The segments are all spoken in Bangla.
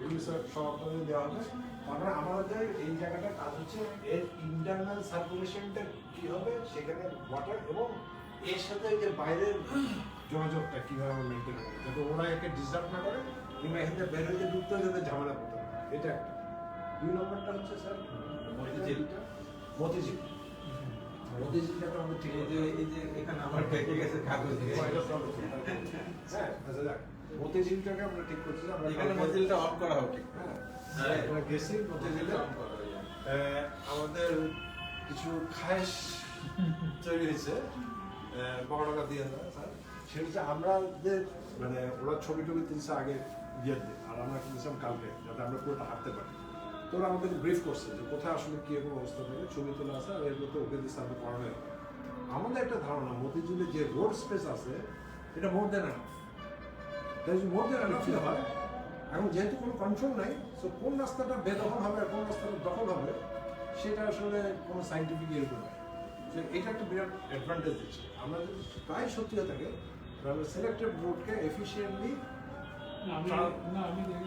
এগুলো সব আপনাদের দেওয়া হবে। মানে আমাদের এই জায়গাটা কাজ হচ্ছে এর ইন্টারনাল সার্কুলেশনটা কি হবে, সেখানে ওয়াটার এবং এর সাথে যে বাইরের যোগাযোগটা কিভাবে মেনটেন হবে, যাতে ওরা একে ডিস্টার্ব না করে কিংবা এখান থেকে বের হইতে ঢুকতে যাতে ঝামেলা করতে হবে। এটা একটা। 2 নম্বরটা হচ্ছে স্যার মতিঝিলটা। মতিঝিলটাকে আমাদের ঠিক এই যে এখানে আমার কেটে গেছে কাগজ দিয়ে। হ্যাঁ, আচ্ছা দেখ, মতিঝিলটাকে আমরা ঠিক করছি। আমরা এখানে মতিঝিলটা অফ করা হোক। হ্যাঁ, আমরা গেছি মতিঝিলে। আমাদের কিছু খায়েশ তৈরি হয়েছে বড় দিয়ে না স্যার, সেটা হচ্ছে আমাদের মানে ওরা ছবি টবি তুলছে আগে দিয়ে দিয়ে, আর আমরা কিনছিলাম কালকে যাতে আমরা পুরোটা হাঁটতে পারি। তো ওরা আমাদের ব্রিফ করছে যে কোথায় আসলে কি এবং অবস্থা থাকে, ছবি তোলা আছে আর এর মধ্যে ওকে দিচ্ছে আমরা করানো হবে। আমাদের একটা ধারণা মতিঝিলে যে রোড স্পেস আছে এটা মোর দেন এনাফ, মোর দেন এনাফই হয়। এখন যেহেতু কোনো কন্ট্রোল নাই, তো কোন রাস্তাটা বেদখল হবে আর কোন রাস্তাটা দখল হবে সেটা আসলে কোনো সাইন্টিফিক ইয়ে করে নাই। এটা একটা বিরাট অ্যাডভান্টেজ দিচ্ছে। আমরা যদি প্রায় সত্যি হয়ে থাকে তাহলে সিলেক্টেড রোডকে এফিসিয়েন্টলি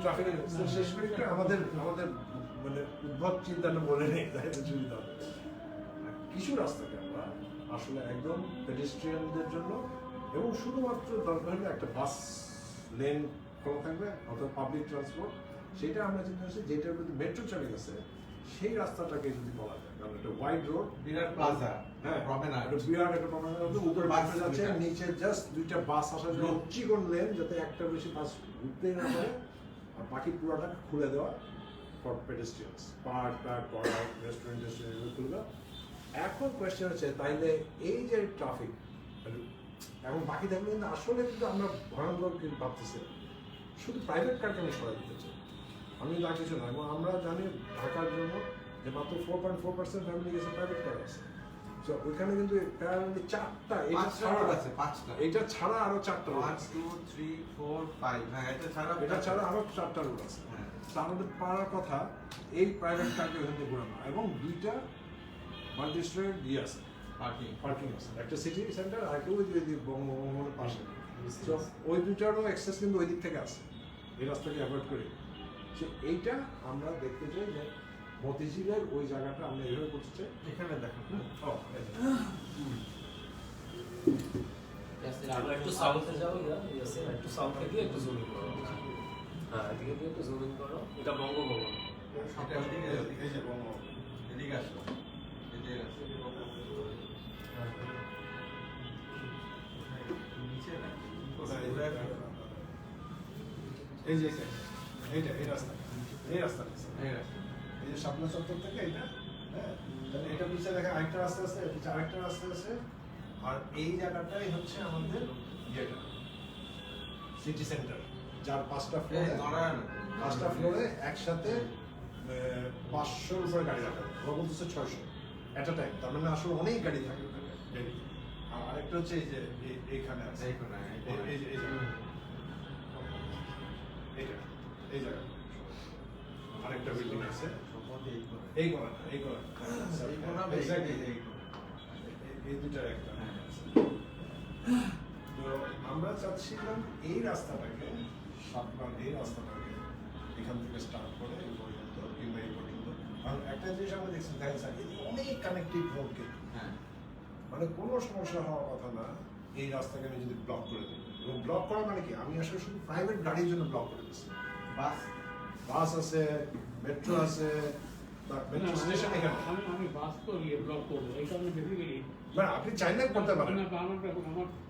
ট্রাফিক শেষ করে আমাদের মানে উদ্ভব চিন্তাটা বলে নেই, তাই সুবিধা হবে। কিছু রাস্তাকে আমরা আসলে একদম পেডেস্ট্রিয়ানদের জন্য এবং শুধুমাত্র দরকার হলে একটা বাস লেন খোলা থাকবে অর্থাৎ পাবলিক ট্রান্সপোর্ট, সেটা আমরা চিন্তা করছি যেটার মধ্যে মেট্রো ট্রাফিক আছে সেই রাস্তাটাকে যদি বলা যায়, কারণ একটা ওয়াইড রোড, বিরাট প্লাজা, হ্যাঁ প্রমেনাড, বিরাট একটা প্রমেনাড আছে, উপরে বাস আছে, নিচে জাস্ট দুইটা বাস আসার জন্য চিকন লেন যাতে একটা বেশি বাস ঘুরতেই না পারে, আর বাকি পুরোটা খুলে দেওয়া ফর পেডেস্ট্রিয়ানস, পার্ক করা, রেস্টুরেন্ট এগুলো খুলে দেওয়া। এখন কোয়েশ্চেন হচ্ছে তাইলে এই যে ট্রাফিক এখন বাকি থাকলে কিন্তু আসলে কিন্তু আমরা ভয়ঙ্কর কিন্তু ভাবতেছি শুধু প্রাইভেট কারকে আমি সরাই দিতে চাই, আমি না কিছু না। এবং আমরা জানি ঢাকার জন্য যে মাত্র 4.4% ফ্যামিলি গেছে প্রাইভেট কার আছে, তো ওইখানে কিন্তু প্রায় 4টা এটা ছাড়া আরো 4টা 1 2 3 4 5 হ্যাঁ এটা ছাড়া আরো 4টা রুট আছে। তো আমাদের পাড়ার কথা এই প্রাইভেট কারকে ওখান থেকে ঘোরানো এবং 2টা মাল্টি-স্টোরেড দিয়ে আছে, পার্কিং আছে, একটা সিটি সেন্টার আর একটা ওই যে বঙ্গভবনের পাশে। তো ওই 2টারও অ্যাক্সেস কিন্তু ওই দিক থেকে আছে, এই রাস্তাকে অ্যাভয়েড করে। সো এইটা আমরা দেখতে চাই যে মতিঝিলের ওই জায়গাটা আমরা এভাবে করতে চাই। এখানে দেখো আমরা একটু সাউথে যাবো, একটু সাউথে গিয়ে একটু জুম করো। হ্যাঁ, এদিকে দিয়ে একটু জুম করো। এটা বঙ্গভবন। এটা ওদিকে এই যে বঙ্গভবন এদিকে আসো, এদিকে আসো নিচে না এই যে এইটা এই রাস্তা এই যে শাপলা চত্বর থেকে এইটা, হ্যাঁ তাহলে এটা পিছিয়ে দেখে আরেকটা রাস্তা আছে, পিছিয়ে আরেকটা রাস্তা আছে, আর এই জায়গাটাই হচ্ছে আমাদের ইয়েটা সিটি সেন্টার, যার 5টা ফ্লোরে একসাথে 500 উপরে গাড়ি রাখা, ওরা বলতেছে 600 এট আ টাইম, তার মানে আসলে অনেক গাড়ি থাকে ওখানে। আর আরেকটা হচ্ছে এই যে এইখানে আছে, এই জায়গা আরেকটা বিল্ডিং আছে, এই দুটার একটা। তো আমরা চাচ্ছিলাম এই রাস্তাটাকে এখান থেকে স্টার্ট করে এই পর্যন্ত কিংবা এই পর্যন্ত, কারণ একটা জিনিস আমরা দেখছি দেখেন স্যার অনেক কানেক্টিভ রোড, কিন্তু মানে কোনো সমস্যা হওয়ার কথা না এই রাস্তাকে আমি যদি ব্লক করে দিই। এবং ব্লক করা মানে কি, আমি আসলে শুধু প্রাইভেট গাড়ির জন্য ব্লক করে দিচ্ছি। বাস আছে, মেট্রো আছে, মেট্রো স্টেশন এখানে। আমি বাস তো ব্লক করবো, এই কারণে বেসিক্যালি মানে আপনি চাইলে করতে পারেন। আমার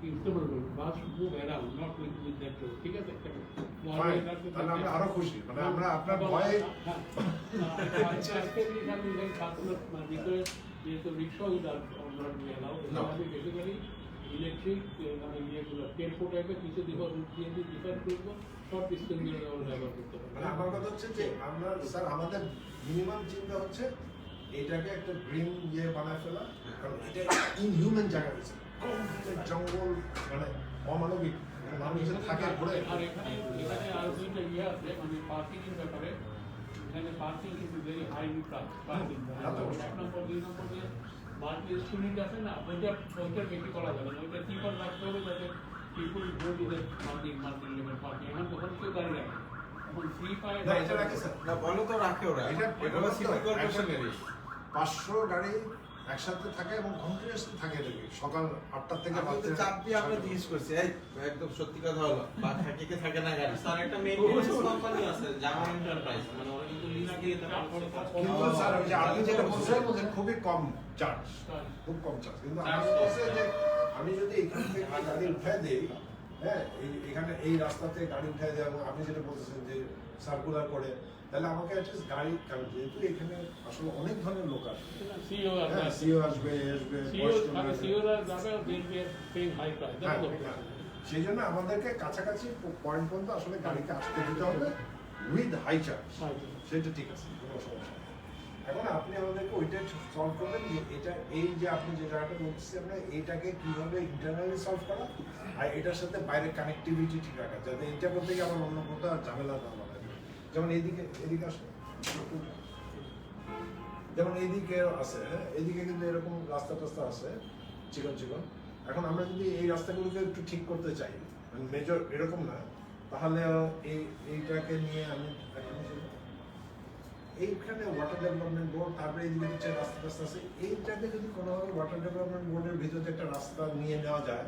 usable road, bus move around, not with that road, ঠিক আছে? তাহলে আমরা আরো খুশি, মানে আমরা আপনার ভয়ে যেহেতু রিক্সা উইদার আমি বেসিক্যালি ইলেকট্রিক মানে ইয়েগুলো টেম্পো টাইপের কিছু দিকে রুট দিয়ে ডিফার করবো, শর্ট ডিস্টেন্স ব্যবহার করতে পারবো। মানে আমার কথা হচ্ছে যে আমরা স্যার আমাদের মিনিমাম চিন্তা হচ্ছে এটাকে একটা গ্রিন ইয়ে বানায় ফেলা, কারণ এটা ইনহিউম্যান জায়গা হয়েছে, জঙ্গল মানে অমানবিক, মানুষ থাকে ঘুরে। আর এখানে আর দুইটা ইয়ে আছে মানে পার্কিং এর ব্যাপারে, এখানে পার্কিং কিন্তু ভেরি হাই পার্কিং। এক নম্বর 2 নম্বর যে মাল্টি স্টুডেন্ট আছে না, ওইটা বেশি করা যাবে না, ওইটা কি করে রাখতে হবে যাতে পিপুল সিকিউরিটিদের মাল্টি লেভেল পার্কিং এখন তখন কেউ গাড়ি রাখে এখন ফ্রি ফায়ার না এটা রাখে স্যার না বলে তো রাখে ওরা এটা এটা হলো সিটি কর্পোরেশনেরই 500 গাড়ি একসাথে থাকে এবং কন্টিনিউয়াসলি থাকে এদিকে সকাল 8টা থেকে আমি তো চাপ দিয়ে আমরা জিজ্ঞেস করছি এই একদম সত্যি কথা হলো বা থাকে কি থাকে না গাড়ি স্যার একটা মেইনটেনেন্স কোম্পানি আছে জামান এন্টারপ্রাইজ মানে ওরা কিন্তু লিজ দিয়ে তারপরে কাজ করে। কিন্তু স্যার ওই যে আপনি যেটা বলছেন যে খুবই কম চার্জ খুব কম চার্জ কিন্তু আমি বলছি যে আমি যদি এখান থেকে গাড়ি উঠায় দেই হ্যাঁ এখানে এই রাস্তাতে গাড়ি উঠায় দেওয়া এবং আপনি যেটা বলতেছেন যে সার্কুলার করে তাহলে আমাকে অ্যাটলিস্ট গাড়ি কারণ যেহেতু এখানে আসলে অনেক ধরনের লোক আসে সিও হ্যাঁ সিও আসবে সিওরা যাবে পেইং হাই প্রাইস সেই জন্য আমাদেরকে কাছাকাছি পয়েন্ট পর্যন্ত আসলে গাড়িকে আসতে দিতে হবে উইথ হাই চার্জ সেটা ঠিক আছে কোনো সমস্যা নেই এখন আপনি আমাদেরকে ওইটা সলভ করবেন যে এটা এই যে আপনি যে জায়গাটা বলতেছি আমরা এইটাকে কিভাবে ইন্টারনালি সলভ করা আর এটার সাথে বাইরের কানেক্টিভিটি ঠিক রাখা যাতে এইটা করতে গিয়ে আমার অন্য কোথাও ঝামেলা না হয় যেমন এদিকে আসে যেমন এইদিকে আছে হ্যাঁ এইদিকে কিন্তু এরকম রাস্তা টাস্তা আছে চিকন চিকন এখন আমরা যদি এই রাস্তাগুলোকে একটু ঠিক করতে চাই মেজর এরকম না তাহলে এইটাকে নিয়ে আমি এইখানে ওয়াটার ডেভেলপমেন্ট বোর্ড তারপরে এইদিকে হচ্ছে রাস্তা টাস্তা আছে এইটাকে যদি কোনোভাবে ওয়াটার ডেভেলপমেন্ট বোর্ডের ভিতরে একটা রাস্তা নিয়ে নেওয়া যায়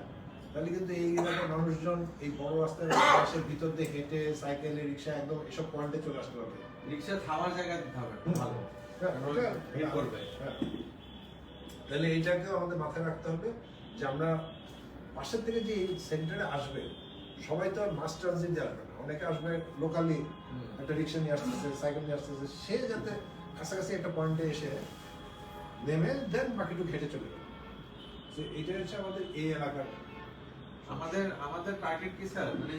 তাহলে কিন্তু এই এলাকার মানুষজন এই বড় রাস্তার পাশের ভিতর দিয়ে হেঁটে সাইকেলে রিক্সা একদম এসব পয়েন্টে চলে আসতে পারবে রিকশা থামার জায়গা দিতে হবে ভালো ভিড় করবে তাহলে এইটাকেও আমাদের মাথায় রাখতে হবে যে আমরা পাশের থেকে যে সেন্টারে আসবে সবাই তো আর মাস ট্রানজিট দিয়ে আসবে না অনেকে আসবে লোকালি একটা রিক্সা নিয়ে আসতেছে সাইকেল নিয়ে আসতেছে সে যাতে কাছাকাছি একটা পয়েন্টে এসে নেমে দেন বাকিটুকু হেঁটে চলে যাবে তো এইটা হচ্ছে আমাদের এই এলাকার আমাদের টার্গেট কি স্যার মানে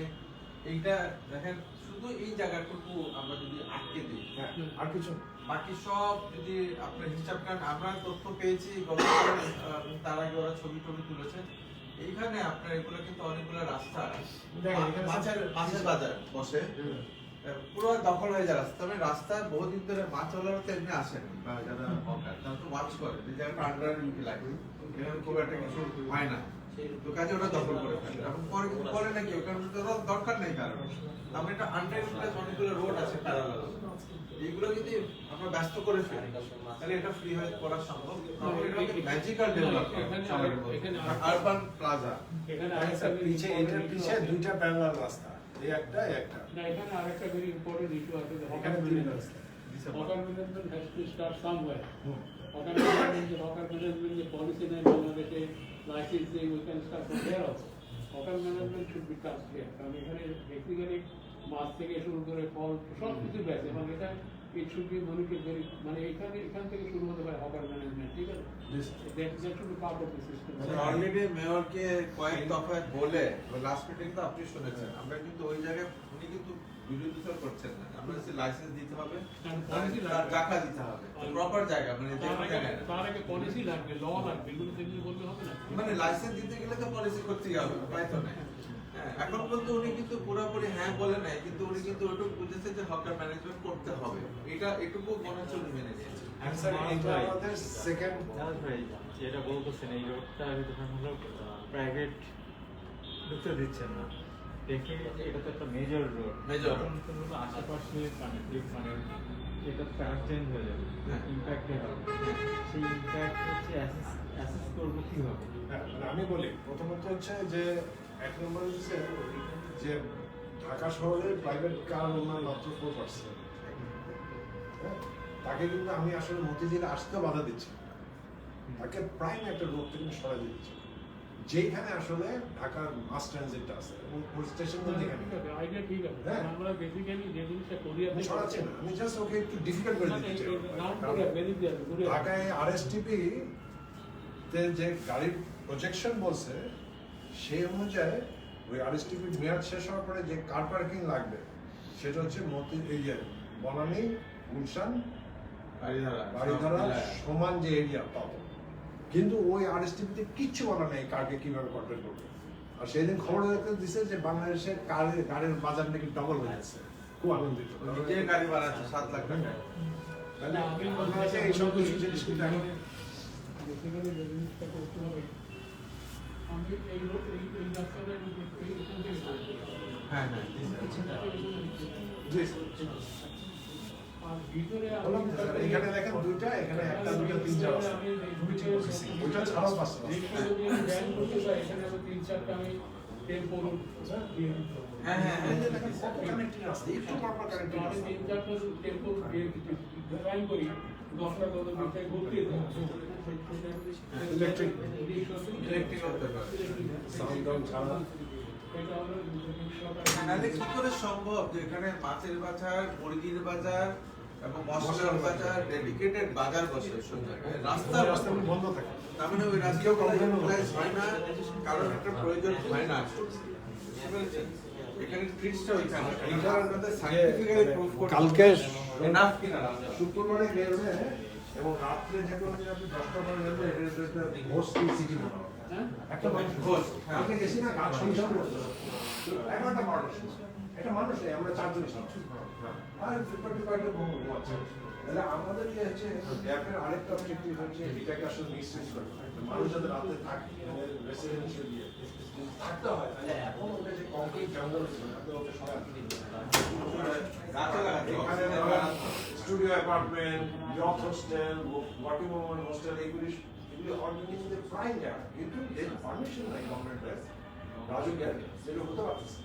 এইটা দেখেন শুধু এই জায়গাটুকু আমরা যদি আটকে দিই হ্যাঁ আর কিছু বাকি সব যদি আপনার হিসাব করেন আমরা তথ্য পেয়েছি গতকাল তার আগে ওরা ছবি টবি তুলেছে এইখানে আপনার এগুলো কিন্তু অনেকগুলো রাস্তা মাছের বাজার বসে পুরো দখল হয়ে যায় রাস্তা মানে রাস্তায় বহুদিন ধরে মাছ ওলার তো এমনি আসেন বা যারা হকার তারা তো মাছ করে যে জায়গাটা আন্ডার লাগে এখানে খুব একটা কিছু হয় না তো কাজে ওটা দখল করে ফেলে এখন পরে কিন্তু বলে না কেউ কারণ ওটা দরকার নেই কারণ আমরা এটা আন্ডার ইউটিলাইজ অনেকগুলো রোড আছে প্যারালাল এইগুলো যদি আমরা ব্যস্ত করে ফেলি তাহলে এটা ফ্রি হয়ে করা সম্ভব ম্যাজিক্যাল ডেভেলপমেন্ট আরবান প্লাজা এখানে পিছে এটার পিছে দুইটা প্যারালাল রাস্তা এই একটা না এখানে আরেকটা ভেরি ইম্পর্টেন্ট ইস্যু আছে এখানে তিনটা রাস্তা hawker management has to start somewhere hmm. Hawker management যে পলিসি নেয় বাংলাদেশে licensing we can start from there also hawker management should be touch here কারণ এখানে বেসিক্যালি মাছ থেকে শুরু করে ফল সব কিছু বেছে এবং এটা ইট শুড বি মনিটর মানে এখান থেকে শুরু হতে পারে হকার ম্যানেজমেন্ট ঠিক আছে that should be part of the system already মেয়রকে কয়েক দফায় বলে লাস্ট মিটিং তো আপনি শুনেছেন আমরা কিন্তু ওই জায়গায় উনি কিন্তু বিরোধিতা করছেন না আমরা যে লাইসেন্স দিতে হবে তার টাকা দিতে হবে প্রপার জায়গা মানে যে কোনো জায়গায় না। তার আগে পলিসি লাগবে ল লাগবে এগুলো দেখলে বললে হবে না মানে লাইসেন্স দিতে গেলে তো পলিসি করতেই হবে উপায় তো নাই হ্যাঁ, এখন পর্যন্ত উনি কিন্তু পুরোপুরি হ্যাঁ বলে নাই কিন্তু উনি কিন্তু ওইটুকু বুঝেছে যে হকার ম্যানেজমেন্ট করতে হবে এটুকু মনে হচ্ছে উনি মেনে নিয়েছে অ্যান্সার এটা আমাদের সেকেন্ড ভাই যেটা বলতেছেন এই রোডটা ভিতরে হলো প্রাইভেট ঢুকতে দিচ্ছেন না দেখে এটা তো একটা মেজর রোড Major road। আশেপাশে কানেক্টিভ মানে এটা প্যারাক চেঞ্জ হয়ে যাবে হ্যাঁ। ইম্প্যাক্টে হবে সেই ইম্প্যাক্ট হচ্ছে অ্যাসেস করবো কীভাবে হ্যাঁ, মানে আমি বলি প্রথমত হচ্ছে যে এক নম্বর হচ্ছে যে ঢাকা শহরে প্রাইভেট কার ওনার মাত্র 4%। হ্যাঁ, তাকে কিন্তু আমি আসলে মতিঝিলে আসতেও বাধা দিচ্ছি না। তাকে প্রাইম একটা রোড থেকে সরাই দিচ্ছি যেখানে আসলে ঢাকার মাস ট্রানজিটটা আছে এবং স্টেশন যেখানে আইডিয়া ঠিক আছে হ্যাঁ। আমরা বেসিক্যালি যে জিনিসটা করি আমি সরাচ্ছি না আমি জাস্ট ওকে একটু ডিফিকাল্ট করে দিতে চাই কারণ ঢাকায় আরএসটিপি তে যে গাড়ির প্রজেকশন বলছে সেই অনুযায়ী ওই আরএসটিপির মেয়াদ শেষ হওয়ার পরে যে কার পার্কিং লাগবে সেটা হচ্ছে এই যে বনানী গুলশান বাড়িধারা সমান যে এরিয়া পাবো কিন্তু ওই আরএসটিপিতে কিচ্ছু বলা নেই কারকে কিভাবে কন্ট্রোল করবে আর সেদিন খবর দেখতে দিছে যে বাংলাদেশের গাড়ির বাজার নাকি ডবল হয়ে যাচ্ছে খুব আনন্দিত নিজের গাড়ি বানাচ্ছে 7 লাখ টাকা তাহলে বাংলাদেশে এই সব কিছু জিনিস কিন্তু এখন বেসিক্যালি যে জিনিসটা করতে হবে আমি এই রাস্তাটা এখান থেকে হ্যাঁ হ্যাঁ জি স্যার। আর ভিতরে বললাম তো স্যার, এখানে দেখেন দুইটা, এখানে একটা, দুইটা, তিনটা আছে। ওইটা ছাড়াও পাঁচটা আছে। এখানে আমি 3-4টা আমি টেম্পো দিয়ে দিতে হবে। হ্যাঁ হ্যাঁ এই যে হ্যাঁ দেখেন কত connecting রাস্তা, একটু পরপর তো connecting আমি রাস্তা। 3-4টা টেম্পো দিয়ে ডিজাইন করি 10টা কত মিটার ঘুরতে Electric. ইলেকট্রিক হতে পারে। Sound down ছাড়া। এটা হলো নাহলে কি করে সম্ভব যে এখানে মাছের বাজার, মুরগির বাজার এবং মশলার বাজার, ডেডিকেটেড বাজার বসে সব জায়গায়। রাস্তা রাস্তাগুলো বন্ধ থাকে। তার মানে ওই রাস্তা ইউটিলাইজ হয় না, কারণ একটা প্রয়োজন হয় না। বুঝতে পেরেছেন? এখানে ট্রিক্সটা ওইখানে। এইটার মধ্যে সায়েন্টিফিক্যালি প্রুফ করতে কালকে এনাফ কিনা রাস্তা। শুক্রবারে বের হয়ে এবং রাত্রে যে কোনো আপনি 10টা পরে বের হয়ে এটা একটা হোস্ট সিটি মনে হয়। একটা মানুষ Host, হ্যাঁ। কালকে গেছি না গাছ সংসার করতে 11টা মানুষ, এটা মানুষ নেই, আমরা চারজন ছিলাম আর ফিফটি পার্টি ঘুমাচ্ছে। তাহলে আমাদের যে হচ্ছে গ্যাপের আরেকটা অবজেক্টিভ হচ্ছে এটাকে আসলে মিক্স ইউজ করা, মানুষ যাতে রাতে থাকে রেসিডেন্সিয়াল দিয়ে থাকতে হয়, তাহলে এখন ওটা যে কংক্রিট জঙ্গল ছিল তাতে ওকে সরাই গাছও লাগাতে হবে। এখানে studio apartment, youth hostel, working women hostel, এগুলি অর্গানিজদের প্রাইম জায়গা, কিন্তু এর পারমিশন নাই গভর্নমেন্টের রাজু গ্যাস সেটা হতে পারতেছে।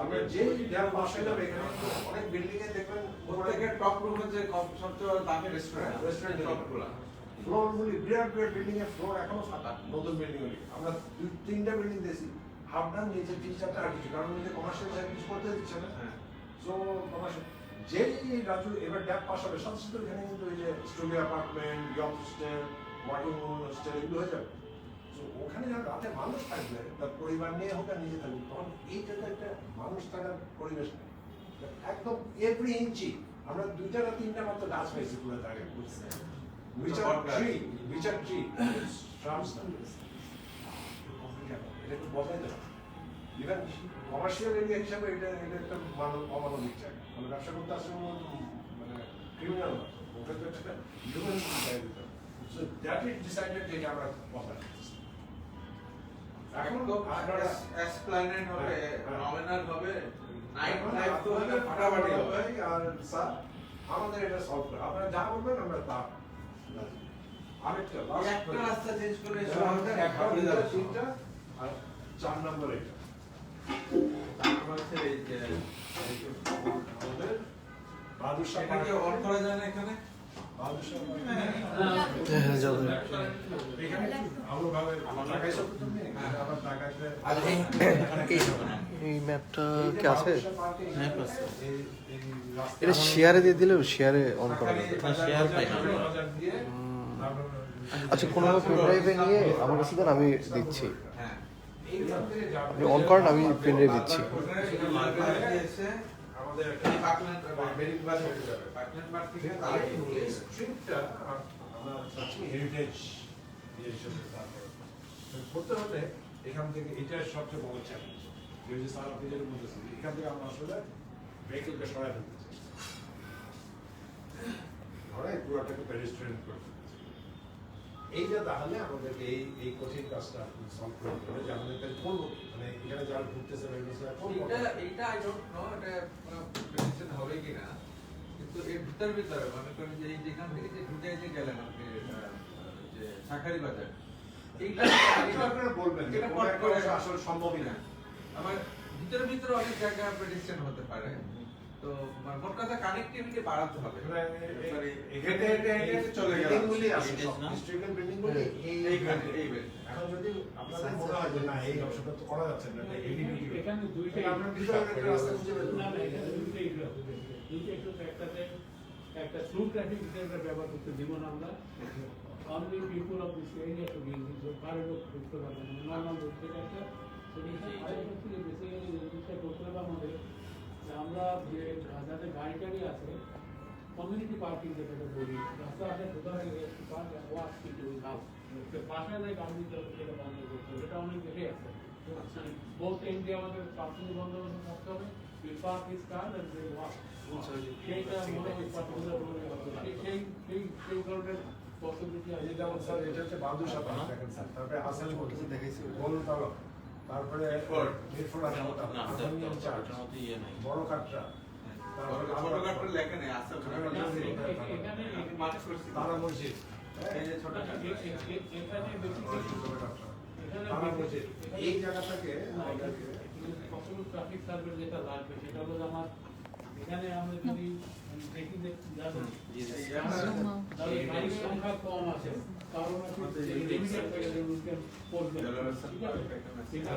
আমরা যে গ্যাস বাসায় যাবে এখানে অনেক বিল্ডিং এ দেখবেন প্রত্যেকের টপ রুমে যে সবচেয়ে দামি রেস্টুরেন্ট, রেস্টুরেন্ট টপগুলো। ফ্লোর গুলি বিরাট বিরাট বিল্ডিং এর ফ্লোর এখনো ফাঁকা, নতুন বিল্ডিং গুলি আমরা 2-3টা বিল্ডিং দেখছি হাফ ডান নিচে 3-4টা আর কিছু, কারণ নিচে কমার্শিয়াল সার্ভিস করতে দিচ্ছে না। হ্যাঁ। সো কমার্শিয়াল যেই রাজু এবার ড্যাপ পাস হবে সাথে সাথে এখানে কিন্তু এই যে studio apartment, youth hostel, working hostel এগুলো হয়ে যাবে। তো ওখানে যখন রাতে মানুষ থাকবে তার পরিবার নিয়ে হোক আর নিজে থাকুক, তখন এইটাতে একটা মানুষ থাকার পরিবেশ নেই। একদম এভরি ইঞ্চি আমরা 2টা না 3টা মাত্র গাছ পাইছি পুরো জায়গায়, which are tree, shrubs না। এটা একটু বদলাই দেবে। ইভেন কমার্শিয়াল এরিয়া হিসাবে এটা একটা অমানবিক জায়গা, মানে ব্যবসা করতে আসলে মানে ক্রিমিনাল না, ওটা তো একটা হিউম্যান জায়গা দিতে হবে। সো দ্যাট ইজ ডিসাইডেড যে আমরা বদলাই দিতেছি। এখন আপনারা এসপ্ল্যানেড হবে, প্রমেনাড হবে, নাইট এখন লাইফ তো হবে, আপনাদের ফাটাফাটি হবে। আর স্যার আমাদের এটা সলভ করে আপনারা যা বলবেন আমরা তা রাজি। আরেকটা এই একটা রাস্তা চেঞ্জ করে আমাদের শহরটা একটা, ঘুরে দুইটা, যাবে। তিনটা আর 4 নম্বর এটা তারপর হচ্ছে এই যে আমাদের বাদুশাহ এটা কি অন করা যায় না এখানে? বাদুশাহ হ্যাঁ যাবে। এখানে ভালোভাবে টাকা হিসাব করতে হবে, এখানে আবার টাকাতে আর এই ম্যাপটা কি আছে? হ্যাঁ এটা শেয়ারে দিয়ে দিলেও শেয়ারে অন করা যাবে। শেয়ার পাই না। আচ্ছা কোনোভাবে পেন ড্রাইভে নিয়ে আমার কাছে দেন, আমি দিচ্ছি। হ্যাঁ। আপনি অন করেন, আমি পেন ড্রাইভ দিচ্ছি। ওখানে এটা মার্কেট দিয়েছে। আমাদের এই পাকল্যান্ড বেরিক বাস হয়ে যাবে। পাকল্যান্ড মার্কেট থেকে তাহলে এই স্ট্রিটটা আমরা চাচ্ছি হেরিটেজ হিসেবে তারপর করতে হলে এখান থেকে এটা সবচেয়ে বড় চ্যালেঞ্জ, যে স্যার আপনি যেটা বলতেছেন এখান থেকে আমরা আসলে ভেহিকেলকে সরাই ফেলতে চাই, ধরে পুরোটাকে পেডেস্ট্রিয়ান করে ফেলতে চাই। এইটা তাহলে আমাদেরকে এই কঠিন কাজটা সলভ করতে হবে, যে আমাদের কাজ করবো কি? মানে এখানে যারা ঘুরতেছে এইটা আই ডোন্ট নো এটা প্রেডিকশন হবে কিনা, কিন্তু এর ভিতরে মনে করেন যে এই যেখান থেকে যে ঢুকে যে গেলেন আপনি যে শাখারি বাজার, এইটা আপনারা বলবেন যে এটা কোন কট একটা করে অংশ আসলে সম্ভবই না। আমার ভিতরে অনেক জায়গা প্রেডিকশন হতে পারে। তো মানে মোট কথা কানেক্টিভিটি বাড়াতে হবে। হেঁটে হেঁটে হেঁটে চলে গেলাম। বিল্ডিংগুলি আছে, সব historical buildingগুলি এইখানে, এই এখন যদি আপনাদের মনে হয় যে না এই অংশটা তো করা যাচ্ছে না, এটা heavy duty হবে, এখানে দুইটাই তাহলে আপনার ভিতরে একটা রাস্তা খুঁজে বের করুন। না না এখানে দুইটাই একটু একটাতে একটা থ্রু ট্রাফিক হিসেবে ব্যবহার করতে দিব না আমরা। Only people of this area to be use, কারো লোক ঢুকতে পারবে না, নর্মাল রোড থেকে একটা। আরেকটা থেকে বেসিক্যালি জিনিসটা করতে হবে আমাদের, যে আমরা যে যাদের গাড়ি টাড়ি আছে কমিউনিটি পার্কিং যেটাকে বলি, রাস্তা আছে কোথাও একটু পার্ক ওয়াক কিন্তু হাউস পাশে যে গাড়ি দিতে হবে সেটা বন্ধ করতে হবে, এটা অনেক বেশি আছে। বহুত এন্ডে আমাদের পার্কিং বন্দোবস্ত থাকতে হবে, will park his car and will walk. সেইটা মনে হয় পার্টিকুলার রোডে সেই ধরনের পসিবিলিটি এই আছে। যে যেমন স্যার এটা হচ্ছে বাদুশাহ পার্ক দেখেন স্যার, তারপরে হাসান দেখাইছি গোলতলা, তারপরে মিটফোর্ড। মিটফোর্ড আছে ওটা, না, আধুনিক ওটার চার্চ, মধ্যে ইয়ে নাই। বড় কাঠটা, তারপরে ছোট কাঠটা লেখা নেই, আছে ওখানে। এখানে আমি মার্ক করছি। তারা মসজিদ, এই যে ছোট কাঠ। এখানে বেসিক্যালি তারা মসজিদ, এই জায়গাটাকে আমাদেরকে কখনো ট্রাফিক সার্ভে যেটা লাগবে সেটা হলো আমার এখানে আমরা যদি দেখি যে যাদের তাহলে গাড়ির সংখ্যা কম আছে কারণ আছে লিমিটেড জায়গায় রুটে পড়বে ঠিক আছে সেটা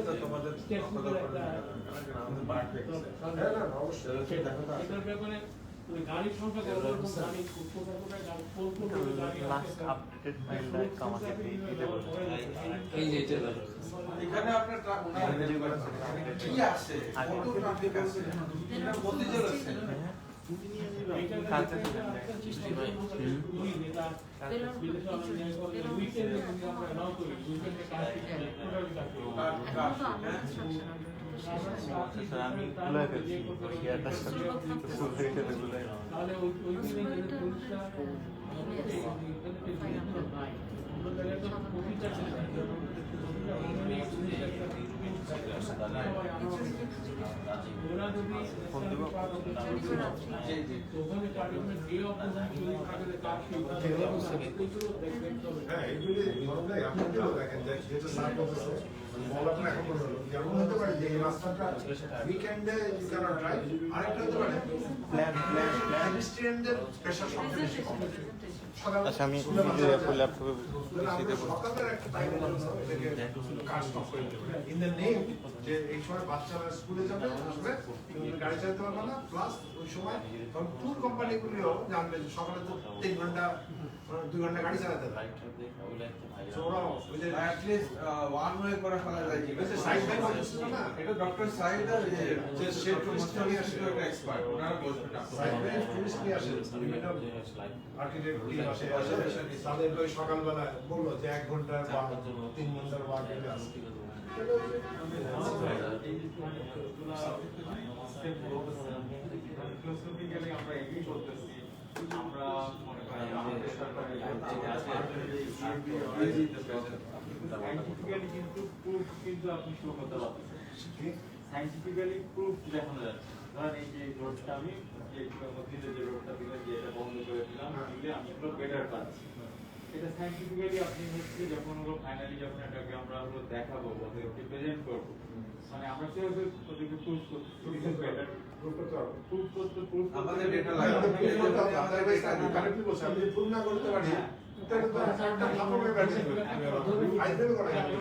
তো তোমাদের এটার ব্যাপারে গাড়ির সংখ্যা কত এবং গাড়ি কোথায় কোথায় গাড়ি কোন কোন গাড়ি আছে আপডেটেড ফাইলটা আমাকে দিতে বলতে এই যে এটা এখানে আপনার কি আছে? কত ট্রাফিক আছে? এটা মতিঝিল আছে। আমি খুলে ফেলছি শেয়ারটা ফুল রেটে খুলে তাহলে ওই দিনে যে পুলিশরা ওরা যদি ওখানে পার্টিমেন্ট ডে অফ যদি থাকে হ্যাঁ, এইগুলি ধরনের আপনাদেরও দেখেন যে যেটা স্যার বলতেছে, বলাটা এখন বললো, যেমন হতে পারে যে এই রাস্তাটা উইকেন্ডে ইউ ক্যানট ড্রাইভ, আরেকটা হতে পারে পেডেস্ট্রিয়ানদের প্রেশার সবচেয়ে বেশি কম। সকালে আচ্ছা, আমি স্কুলে বাচ্চা আছে, ল্যাপটপে তাহলে আমরা সকালের একটা টাইমের জন্য এটাকে কাজ স্টপ করে দিতে পারি। ইন দ্য নেম যে এই সময় বাচ্চারা স্কুলে যাবে, আসবে, তুমি গাড়ি চালাতে পারবে না, প্লাস ওই সময় কারণ ট্যুর কোম্পানিগুলিও জানবে যে সকালে তো 3 ঘন্টা 2 ঘন্টা গাড়ি চালাতে হয়। So ওরা ওই যে at least one way করে ফেলা যায় কি? ওই যে সাইড বাই বলছিল না, এটা ডক্টর সাইদ আর যে সে টুরিস্ট নিয়ে আসে, এক্সপার্ট ওনারা বলবেন সাইড বাই টুরিস্ট নিয়ে আসে, বিভিন্ন আর্কিটেক্ট টিম আসে, তাদের ওই সকালবেলা বললো যে 1 ঘন্টার বা 3 ঘন্টার ওয়াক এর আসে। ফিলোসফিক্যালি আমরা এগিয়ে করতেছি আমরা মনে করি আমাদের সরকারের সায়েন্টিফিক্যালি কিন্তু প্রুফ কিন্তু আপনি শো করতে পারতেছেন সায়েন্টিফিক্যালি প্রুফ দেখানো যাচ্ছে ধরেন এই যে রোডটা আমি যে রোডটা দিলাম যে এটা বন্ধ করে দিলাম দিলে আমি এগুলো বেটার পাচ্ছি এটা সায়েন্টিফিক্যালি আপনি হচ্ছে যখন হলো ফাইনালি যখন এটাকে আমরা হলো দেখাবো ওদেরকে প্রেজেন্ট করবো মানে আমরা কিভাবে ওদেরকে প্রুফ করতে বেটার প্রুফ করতে পারবো প্রুফ আমাদের ডেটা লাগে লাগে কারেক্টলি বলছি, আমি যদি প্রুভ না করতে পারি তাহলে তো একটা ভাবে ব্যাটিং আইডিয়াল করা যাবে।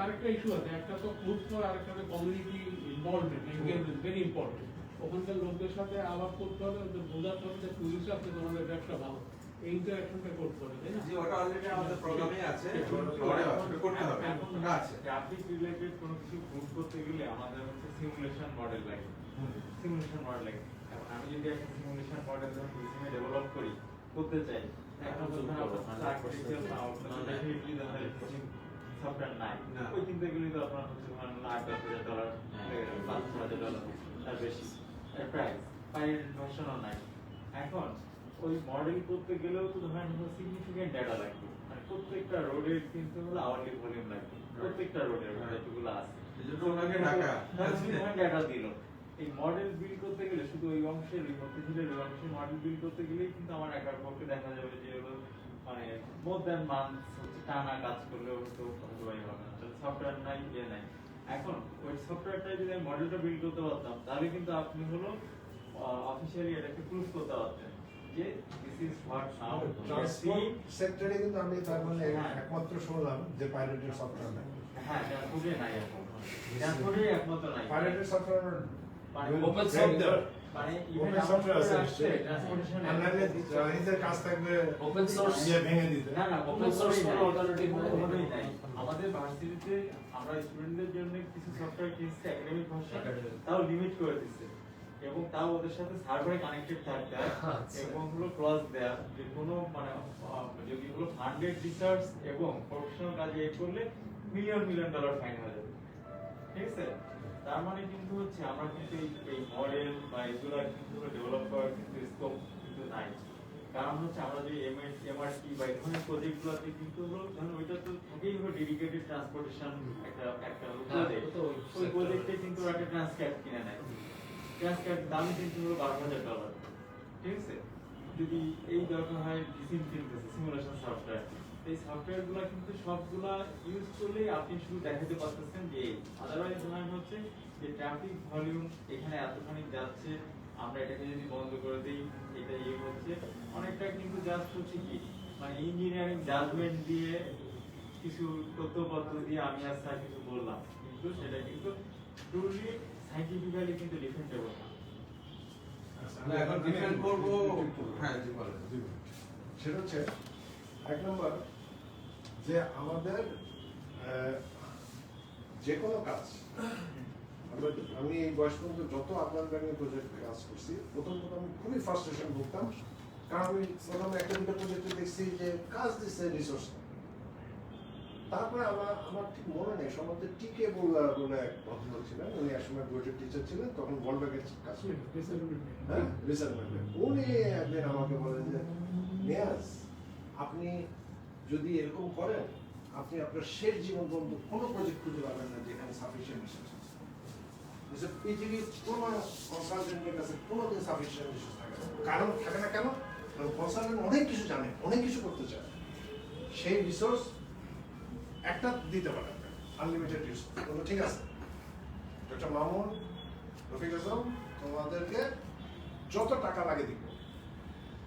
আরেকটা ইস্যু আছে, একটা তো প্রুফ করা, আরেকটা community involvement engagement very important. ওখানকার লোকদের সাথে আলাপ করতে হবে, ওদের বোঝাতে হবে যে টুরিস্ট আছে তোমাদের ব্যবসা ভালো, এই ইন্টারাকশনটা করতে হবে, তাই না? যে ওটা অলরেডি আমাদের প্রোগ্রামে আছে পরে করতে হবে ওটা আছে ট্রাফিক রিলেটেড কোনো কিছু প্রুফ করতে গেলে আমাদের হচ্ছে সিমুলেশন মডেল লাগে সিমুলেশন মডেল লাগে এখন আমি যদি একটা সিমুলেশন মডেল যখন ডিজাইনে ডেভেলপ করি করতে চাই এখন যখন আপনার আর্কিটেকচার বা আপনার ডেফিনেটলি তাহলে সফটওয়্যার নাই ওই চিন্তা গেলে তো আপনার হচ্ছে $8,000 $5,000 তার বেশি প্রাইস ফাইল ভার্সনও নাই এখন ওই মডেল করতে গেলেও তো ধরেন সিগনিফিকেন্ট ডেটা লাগবে মানে প্রত্যেকটা রোডের কিন্তু হলো আওয়ারলি ভলিউম লাগবে প্রত্যেকটা রোডের যেগুলো আছে এজন্য ওনাকে ঢাকা ডেটা দিল এই মডেল বিল্ড করতে গেলে শুধু ওই অংশের ওই মধ্যে ওই অংশের মডেল বিল্ড করতে গেলেই কিন্তু আমার একার পক্ষে দেখা যাবে যে হলো মানে মোর দ্যান মান্থ হচ্ছে টানা কাজ করলেও তো হয়তোবাই হবে না সফটওয়্যার নাই ইয়ে নাই এখন ওই সফটওয়্যারটা যদি আমি মডেলটা বিল্ড করতে পারতাম তাহলে কিন্তু আপনি হলো অফিশিয়ালি এটাকে প্রুফ করতে পারতেন যে this is what now transport সেক্টরে কিন্তু আমি তার মানে একমাত্র শুনলাম যে পাইরেটেড সফটওয়্যার নাই। হ্যাঁ ট্রান্সপোর্টে নাই এখন ট্রান্সপোর্টে একমাত্র নাই পাইরেটেড সফটওয়্যার ওপেন সফটওয়্যার মানে ওপেন সফটওয়্যার আছে, ট্রান্সপোর্টেশন অনলাইনে নিজের কাজ থাকবে ওপেন সোর্স ইয়ে ভেঙে দিতে। না না ওপেন সোর্স কোনো অল্টারনেটিভ কোনোটাই নাই আমাদের ভার্সিটিতে আমরা স্টুডেন্টদের জন্য কিছু সফটওয়্যার কিনছি একাডেমিক ভার্সন তাও লিমিট করে দিচ্ছে এবং তাও ওদের সাথে সার্ভারে কানেক্টেড থাকতে হয় এবং হলো ক্লজ দেয়া যে কোনো মানে যদি হলো ফান্ডেড রিসার্চ এবং প্রফেশনাল কাজে এড করলে মিলিয়ন ডলার ফাইন হয়ে যাবে ঠিক আছে তার মানে কিন্তু হচ্ছে আমরা কিন্তু এই মডেল বা এগুলো কিন্তু ডেভেলপ করার কিন্তু স্কোপ কিন্তু নাই কারণ হচ্ছে আমরা যে এমআরটি বা এই ধরনের প্রজেক্টগুলোতে কিন্তু ধরুন ওইটা তো থাকেই হলো ডেডিকেটেড ট্রান্সপোর্টেশন একটা প্রজেক্ট। ওই প্রজেক্টে কিন্তু ওরা একটা ট্রান্সক্যাট কিনে নেয়। ট্রান্সক্যাট দাম কিন্তু হলো $12,000, ঠিক আছে? যদি এই দরকার হয় ডিসিম কিনতেছে সিমুলেশন সফটওয়্যার, এই সফটওয়্যারগুলো কিন্তু সবগুলা ইউজ করলে আপনি শুধু দেখাতে পারতেছেন যে আদারওয়াইজ ধরেন হচ্ছে যে ট্রাফিক ভলিউম এখানে এতখানি যাচ্ছে, আমরা এটাকে যদি বন্ধ করে দিই এটা ইয়ে হচ্ছে, অনেকটা কিন্তু জাস্ট হচ্ছে কি মানে ইঞ্জিনিয়ারিং জাজমেন্ট দিয়ে কিছু তথ্যপত্র দিয়ে আমি আর স্যার কিছু বললাম, কিন্তু সেটা কিন্তু ট্রুলি সাইন্টিফিক্যালি কিন্তু ডিফেন্ডেবল না। আমরা এখন ডিফেন্ড করবো। হ্যাঁ জি বলেন। সেটা হচ্ছে এক নম্বর যে আমাদের যে কোনো কাজ আমি এই বয়স পর্যন্ত যত আপনার ব্যাংকের প্রজেক্টে কাজ করছি প্রথম আমি খুবই ফ্রাস্ট্রেশন ভুগতাম, কারণ আমি প্রথমে একটা দুটো প্রজেক্টে দেখছি যে কাজ দিচ্ছে রিসোর্স, তারপরে আমার ঠিক মনে নেই সম্বন্ধে টিকে বলে এক ভদ্রলোক ছিলেন, উনি একসময় প্রজেক্ট টিচার ছিলেন, তখন ওয়ার্ল্ডব্যাংকের কাজ হ্যাঁ রিসার্ভমেন্টে। উনি একদিন আমাকে বলেন যে নিয়াজ আপনি যদি এরকম করেন আপনি আপনার শেষ জীবন পর্যন্ত কোনো প্রজেক্ট খুঁজে পাবেন না যেখানে সাফিসিয়েন্ট রিসোর্স আছে। পৃথিবীর কোনো কনসালটেন্টের কাছে কোনোদিন সাফিসিয়েন্ট রিসোর্স থাকে না। কারণ থাকে না কেন? কারণ কনসালটেন্ট অনেক কিছু জানে, অনেক কিছু করতে চায়, সেই রিসোর্স একটা দিতে পারে আনলিমিটেড রিসোর্স। ঠিক আছে ডক্টর মামুন, রফিক আজম, তোমাদেরকে যত টাকা লাগে দিব,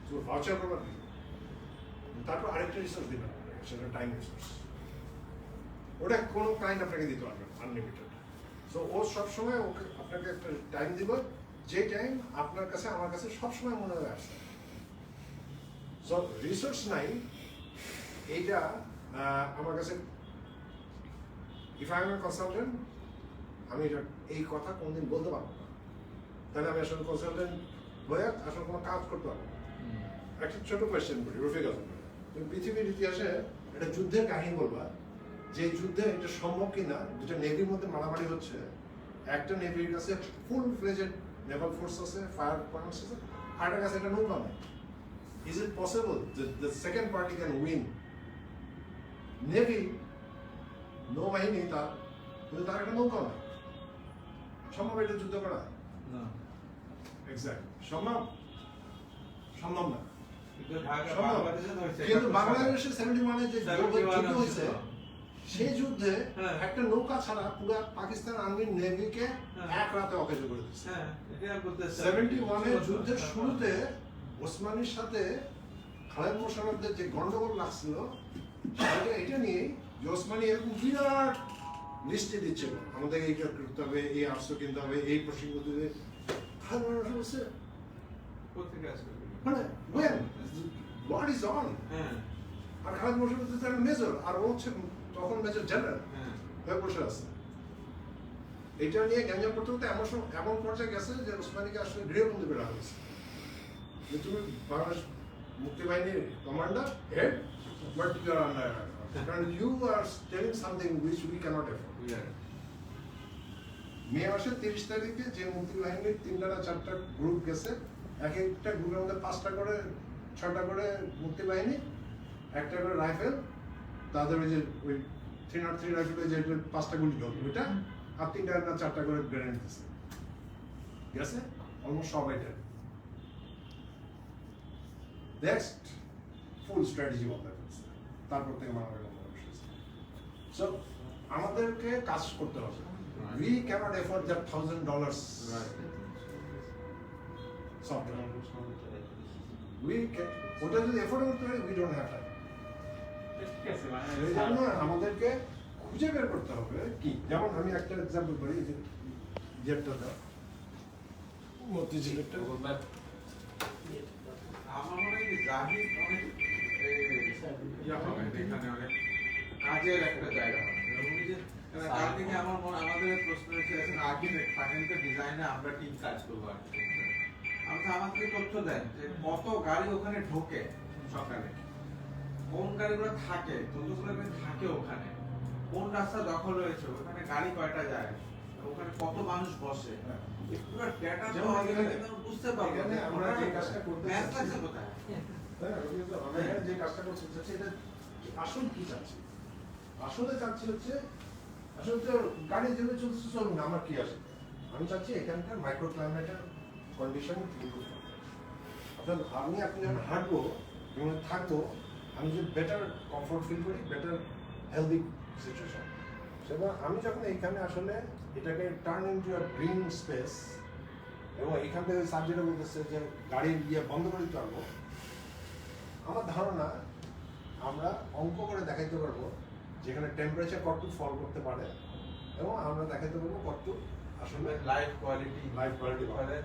তুমি ভাউচার করবার দিব, তারপর আরেকটা রিসোর্স দিবেন, সেটা টাইম রিসোর্স, ওটা কোনো কাইন্ড আপনাকে দিতে পারবে আনলিমিটেড। সো ও সবসময় ওকে আপনাকে একটা টাইম দিব, যে টাইম আপনার কাছে আমার কাছে সবসময় মনে হয়ে আসে। সো রিসোর্স নাই এইটা আমার কাছে, if I M A consultant আমি এটা এই কথা কোনদিন বলতে পারবো না, তাহলে আমি আসলে কনসালটেন্ট হয়ে আসলে কোনো কাজ করতে পারবো না। একটা ছোট কোয়েশ্চেন করি রফিক আজম, তুমি পৃথিবীর ইতিহাসে একটা যুদ্ধের কাহিনী বলবা যে যুদ্ধে এটা সম্ভব কিনা, দুটা নেভির মধ্যে মারামারি হচ্ছে, একটা নেভির কাছে ফুল ফ্লেজেড নেভাল ফোর্স আছে, ফায়ার প্লান্টস আছে, আরেকটার কাছে একটা নৌকা নেই। Is it possible the second party can win? Navy নৌবাহিনী তার, কিন্তু তার একটা নৌকা নেই, সম্ভব এটা যুদ্ধ করা? না এক্স্যাক্ট সম্ভব? সম্ভব না। সম্ভব। কিন্তু বাংলাদেশে 71-এ যে যুদ্ধ হয়েছে সেই যুদ্ধে হ্যাঁ। একটা নৌকা ছাড়া পুরো পাকিস্তান আর্মির নেভিকে হ্যাঁ। এক রাতে অকেজো করে দিচ্ছে। হ্যাঁ এটা বলতে 71-এ যুদ্ধের শুরুতে ওসমানীর সাথে খালেদ মোশাররফদের যে গন্ডগোল লাগছিল সেটা এটা নিয়ে যে ওসমানী এরকম বিরাট লিস্টে দিচ্ছিল আমাদের এই করতে হবে, এই আর্টস কিনতে হবে, এই প্রসঙ্গ দিতে, খালেদ মোশাররফ বলছে পত্রিকা আছে। মানে when what is on, হ্যাঁ আর খালেদ মোশাররফ তো একটা মেজর, আর ও হচ্ছে তখন মেজর জেনারেল হ্যাঁ হয়ে বসে আছে। এটা নিয়ে গ্যাঞ্জাম করতে করতে এমন পর্যায়ে গেছে যে ওসমানীকে আসলে গৃহবন্দী করে রাখা হয়েছে যে তুমি বাংলাদেশ মুক্তিবাহিনীর commander head, but you are under, কারণ you are telling something which we cannot afford. May মাসের 30 তারিখে যে মুক্তিবাহিনীর 3টা না 4টা গ্রুপ গেছে, এক একটা গ্রুপের মধ্যে 5টা করে 6টা করে মুক্তিবাহিনী, একটা করে রাইফেল, তাদের ওই যে ওই 303 রাইফেলে যে 5টা গুলি ঢোকে ওইটা, আর 3টা না 4টা করে গ্রেনেড দিচ্ছে, গেছে অলমোস্ট সবাই ডেড। নেক্সট ফুল স্ট্র্যাটেজি বদলে ফেলছে, তারপর থেকে মারামারি বন্ধ করে বসেছে। সো আমাদেরকে কাজ করতে হবে, we cannot afford that $1,000 software. We can, ওটা যদি এফোর্ড করতে পারি we don't have time. ঠিক আছে মানে এই জন্য আমাদেরকে খুঁজে বের করতে হবে কি, যেমন আমি একটা এক্সাম্পল করি, যে জেটটা দাও মতিঝিলেরটা, আমার মনে হয় কি জাহিদ অনেক ইয়া হবে এখানে, অনেক কাজের একটা জায়গা হবে। উনি যে কাল থেকে আমার মনে আমাদের প্রশ্ন হচ্ছে আর্কিটেক্ট ফাইনালকে ডিজাইনে আমরা টিম কাজ করবো আর্কিটেক্ট, আমাকে তথ্য দেন যে কত গাড়ি ওখানে ঢোকে সকালে, কোন গাড়িগুলো থাকে, কতগুলো গাড়ি থাকে ওখানে, কোন রাস্তা দখল হয়েছে, ওখানে গাড়ি কয়টা যায়, ওখানে কত মানুষ বসে, পুরো ডেটা যেমন এখানে- বুঝতে পারবো এখানে আমরা যে কাজটা করতে ম্যাথ চাচ্ছি, লাগছে কোথায়। তাই না? কিন্তু আমরা এখানে যে কাজটা করতে চাচ্ছি এটা আসল কি চাচ্ছি? আসলে চাচ্ছি হচ্ছে আসলে তো গাড়ি যেভাবে চলছে চলুন না, আমার কি আসে? আমি চাচ্ছি এখানকার মাইক্রো ক্লাইমেটের কন্ডিশন ইমপ্রুভ করতে। অর্থাৎ আপনি যখন হাঁটবো এবং থাকবো, আমি যে বেটার কমফোর্ট ফিল করি, বেটার হেলদি সিচুয়েশন। সেটা আমি যখন এইখানে আসলে এটাকে turn into a green space, এবং এখান থেকে সাবজেক্টে বলতেছে যে গাড়ি ইয়ে বন্ধ করে দিতে পারবো, আমার ধারণা আমরা অঙ্ক করে দেখাইতে পারবো যেখানে টেম্পারেচার কতটুকু ফল করতে পারে, এবং আমরা দেখাইতে পারবো কতটুকু আসলে লাইফ কোয়ালিটি পারে,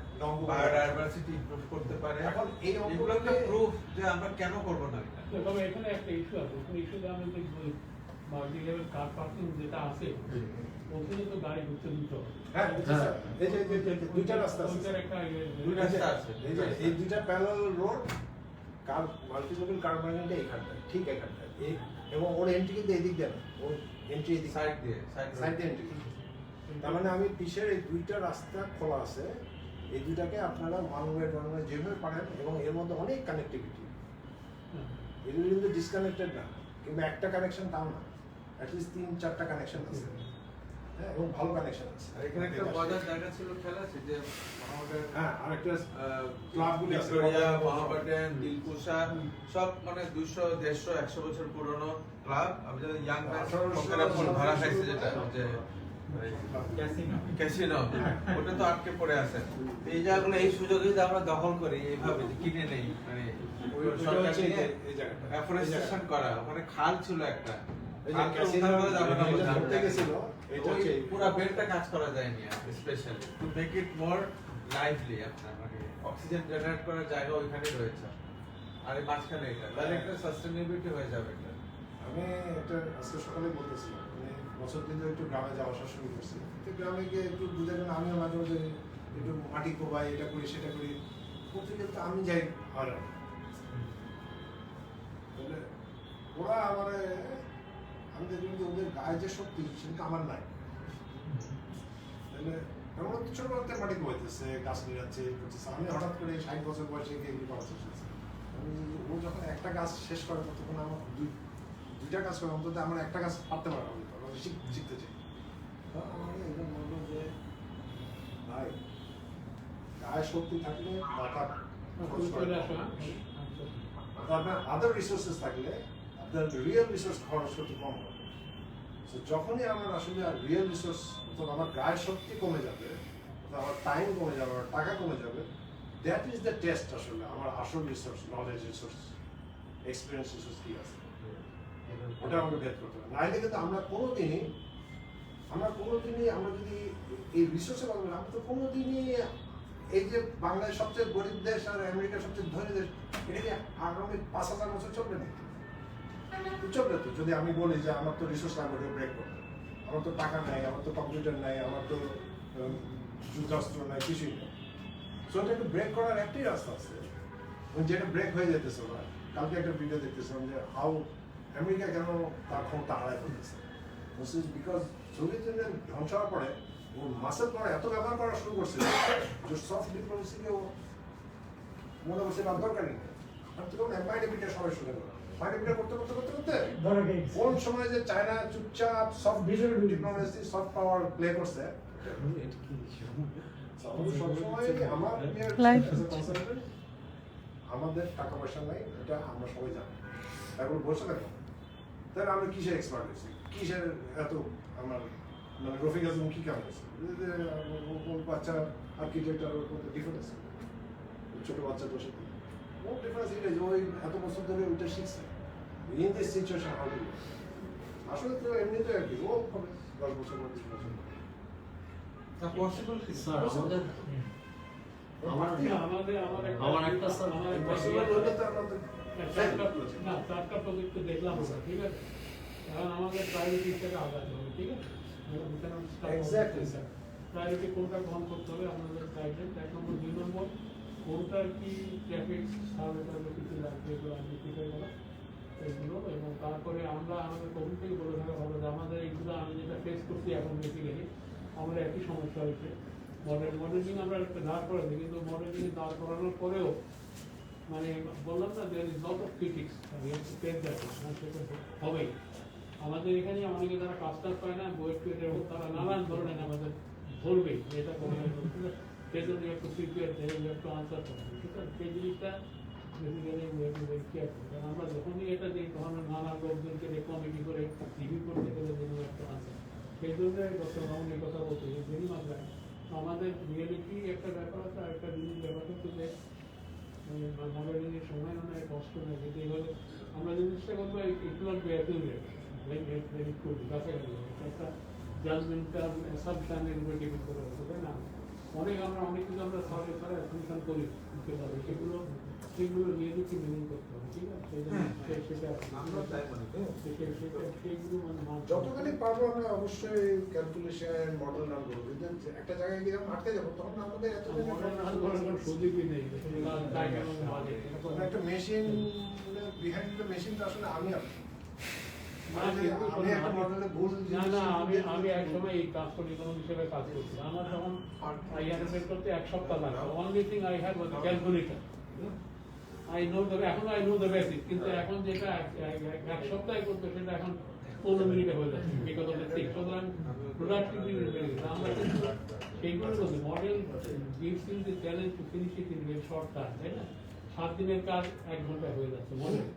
বায়োডাইভার্সিটি ইমপ্রুভ করতে পারে। এখন এই এগুলো অঙ্কগুলোকে একটা প্রুফ যে আমরা কেন করবো না এটা। তবে এখানে একটা ইস্যু আছে, ওখানে ইস্যুতে আমি দেখবো মাল্টি লেভেল কার পার্কিং যেটা আছে ওখানে তো গাড়ি ঢুকতে দিতে হবে। হ্যাঁ, এই যে দুইটা রাস্তা আছে, ওইটার একটা দুই রাস্তা আছে। এই যে এই দুইটা প্যারালাল রোড, কার মাল্টিপল কার পার্কিংটা এখানটায়, ঠিক এখানটায়, এবং ওর এন্ট্রি কিন্তু এদিক দিয়ে না, ওর এন্ট্রি এদিক সাইড দিয়ে সাইড দিয়ে এন্ট্রি। তার মানে আমি পিছের এই দুইটা রাস্তা খোলা আছে, এই দুইটাকে আপনারা মানবে যেভাবে পারেন, এবং এর মধ্যে অনেক কানেক্টিভিটি, এগুলো কিন্তু ডিসকানেক্টেড না, কিংবা একটা কানেকশন তাও না, অ্যাটলিস্ট 3-4টা কানেকশন আছে, হ্যাঁ, এবং ভালো কানেকশন আছে। আর এখানে একটা মজার জায়গা ছিল, খেলা আছে যে আমাদের হ্যাঁ, আরেকটা ক্লাবগুলি আছে, ভিক্টোরিয়া, মহাবাডেন, দিলকুশা, সব মানে 200, 150, 100 বছর পুরনো ক্লাব। আমি যদি ইয়াং ভাড়া খাইছে যেটা যে ক্যাসিনো, ওটা তো আটকে পড়ে আছে। এই জায়গাগুলো এই সুযোগে যদি আমরা দখল করি এইভাবে যে কিনে নেই, মানে সরকার নিয়ে এই জায়গাটা অ্যাফরেস্টেশন করা, ওখানে খাল ছিল একটা, এই যে খালকে ক্যাসিনো উদ্ধার করা যাবে না বলতে ঘুরতে গেছিল, এটা হচ্ছে ওই পুরো বেলটা কাজ করা যায়নি specially to make it more lively. আপনার মানে অক্সিজেন জেনারেট করার জায়গা ওইখানে রয়েছে, আর এই মাঝখানে এটা, তাহলে একটা সাস্টেনেবিলিটি হয়ে যাবে এটা। আমি একটা আজকে সকালে বলতেছিলাম, মানে বছর দিন ধরে একটু গ্রামে যাওয়া আসা শুরু করছি, তো গ্রামে গিয়ে একটু বুঝে গেলে আমিও মাঝে মাঝে একটু মাটি কোবাই, এটা করি সেটা করি, করতে গেলে তো আমি যাই হারান, তাহলে ওরা আমার, আমি দেখলাম যে ওদের গায়ে যে শক্তি সেটা তো আমার নাই, তাহলে এমন ছোটবেলাতে মাটি কোবাইতেছে, গাছ নিয়ে যাচ্ছে, করতেছে, আমি হঠাৎ করে 60 বছর বয়সে গিয়ে এগুলো করা শিখেছি। ও যখন একটা গাছ শেষ করে তখন আমার দুইটা কাজ করে, অন্তত আমার একটা কাজ পারতে পারবো, শিখতে চাই। আমার এরকম বলবো যে ভাই, গায়ে শক্তি থাকলে মাথা খরচ করে, আপনার আদার রিসোর্সেস থাকলে আপনার রিয়েল রিসোর্স খরচ করতে কম হবে। তো যখনই আমার আসলে রিয়েল রিসোর্স, অর্থাৎ আমার গায়ের শক্তি কমে যাবে, আমার টাইম কমে যাবে, আমার টাকা কমে যাবে, দ্যাট ইজ দ্য টেস্ট আসলে আমার আসল resource, knowledge resource, experience resource কি আছে, ওটা আমাকে ভেদ করতে হবে। নাইলে কিন্তু আমরা কোনোদিনই আমরা যদি এই রিসোর্সের কথা বলি, আমরা তো কোনোদিনই এই যে বাংলাদেশ সবচেয়ে গরিব দেশ আর আমেরিকার সবচেয়ে ধনী দেশ, এটা কি আগামী 5,000 বছর চলবে না? চলবে তো, যদি আমি বলি যে আমার তো রিসোর্স লাগবে ব্রেক করতে, আমার তো টাকা নাই, আমার তো কম্পিউটার নাই, আমার তো যুদ্ধাস্ত্র নাই, কিছুই নেই। সো এটাকে ব্রেক করার একটাই রাস্তা আছে, যেটা ব্রেক হয়ে যেতেছে। ওরা কালকে একটা ভিডিও দেখতেছিলাম যে হাউ আমেরিকা কেন তার ক্ষমতা হারায় ফেলতেছে, বিকজ সোভিয়েত ইউনিয়ন ধ্বংস হওয়ার পরে ওর মাসেল পাওয়ার এত ব্যবহার করা শুরু করছে যে সফট ডিপ্লোমেসিকে ও মনে করছে না দরকারই নেই। আর তখন এম্পায়ার বিটা সবাই শুনে গেল, এম্পায়ার বিটা করতে করতে করতে করতে কোন সময় যে চায়না চুপচাপ soft diplomacy, soft power play করছে। সবসময় আমাদের টাকা পয়সা নাই, এটা আমরা সবাই জানি, তারপর বসে থাকবো, তাহলে আমরা কিসের এক্সপার্ট হয়েছি, কিসের এত আমার মানে রফিক আজম কি কেমন হয়েছে, বাচ্চা আর্কিটেক্ট আর ডিফারেন্স, ছোট বাচ্চা বসে ডিফারেন্স এটা যে ওই এত বছর ধরে ওইটা শিখছে in this situation how to আসলে তো এমনিতে আর কি ও হবে 10 বছর 20 বছর পসিবল কি স্যার আমার একটা স্যার চারটা প্রজেক্ট দেখলাম আমরা, ঠিক আছে, এখন আমাদের প্রায়োরিটি থেকে আলাদা হবে, ঠিক আছে, প্রায়োরিটি কোনটা গ্রহণ করতে হবে আমাদের গাইডলাইন। 1 নম্বর, 2 নম্বর কোনটার কি ট্রাফিক সার্ভে টার্ভে কিছু লাগবে, এগুলো আমি প্রিপেয়ার করা এগুলো, এবং তারপরে আমরা আমাদের কখন থেকে বলে থাকা ভালো যে আমাদের এইগুলো আমি যেটা ফেস করছি এখন বেসিক্যালি আমাদের একই সমস্যা হয়েছে। মডেলিং আমরা দাঁড় করাচ্ছি, কিন্তু মডেলিং দাঁড় করানোর পরেও মানে বললাম না there is lot of critics সেটা হবেই। আমাদের এখানে অনেকে যারা কাজ টাজ পায় না বইয়ের টুয়েটের উপর তারা নানান ধরনের আমাদের ধরবেই যে এটা করে সেই জন্য একটু প্রিপেয়ার দেয় একটু আনসার করবে, ঠিক আছে? সেই জিনিসটা বেসিক্যালি কেয়ারফুল, কারণ আমরা যখনই এটা যে ধরনের নানা লোকজনকে কমিটি করে রিভিউ করতে গেলে যেন একটা আনসার, সেই জন্য ডক্টর রাউন্ড এই কথা বলতে ভেরি মাছ রাইট। আমাদের রিয়েলিটি একটা ব্যাপার আছে, আর একটা জিনিস ব্যাপার হচ্ছে যে মডেলিংয়ের সময় অনেক কষ্ট নেই, যেটি হলে আমরা যে জিনিসটা করবো it not be accurate, very good কাছাকাছি একটা জাজমেন্টাল অ্যাসাম্পশনের উপরে ডিপেন্ড করে হচ্ছে, তাই না? আমরা অনেক কিছু আমরা সরকার ছাড়া অ্যাসাম্পশন করি সেগুলো রিয়েলিটি মেনে করতে হবে, ঠিক আছে? সেই জন্য সেটা আমরা তাই মনে করি। সেইগুলো মানে যতখানি পারবো আমরা অবশ্যই ক্যালকুলেশন মডেল রান করবো, কিন্তু একটা জায়গায় গিয়ে যখন আটকে যাবো তখন আমাদের এত সুযোগই নেই একটা মেশিন বিহাইন্ড দ্য মেশিন আসলে আমি না, আমি একটা মডেলে ভুল আমি এক সময় এই ট্রান্সপোর্ট ইকোনমি হিসেবে কাজ করছি। আমার তখন আইআরএফ করতে 1 সপ্তাহ লাগে। Only thing I have was calculator. এখন আই নো দ্য বেসিক, কিন্তু এখন যেটা 1 সপ্তাহে করতে সেটা এখন 15 মিনিটে হয়ে যাচ্ছে বিকজ অফ দ্য থিং। সুতরাং প্রোডাক্টিভিটি বেড়ে গেছে। আমরা কিন্তু সেইগুলো বলছি model gives you the challenge to finish it in very short time, তাই না? 7 দিনের কাজ 1 ঘন্টায় হয়ে যাচ্ছে মডেল,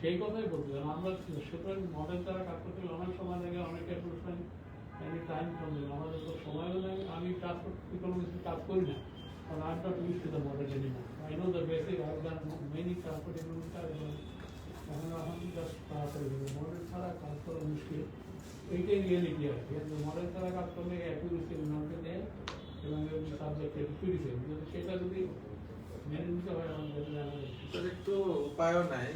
সেই কথাই বলছিলাম। আমরা সুতরাং মডেল দ্বারা কাজ করতে গেলে অনেক সময় লাগে, অনেক ক্যালকুলেশন এনি টাইম কমবে, আমাদের তো সময়ও লাগে। আমি ট্রান্সপোর্ট ইকোনমিক্স কাজ করি না, কারণ I am not use to the model anymore. I know the basic, I have done many transport economics কাজ, এখন জাস্ট তাড়াতাড়ি মডেল ছাড়া কাজ করা মুশকিল। এইটাই রিয়েলিটি আর কি। মডেল ছাড়া কাজ করলে অ্যাকুরেসি নামতে দেয় এবং সাবজেক্টের ক্রিটিসিজম, সেটা যদি মেনে নিতে হয় আমাদের একটু উপায়ও নাই।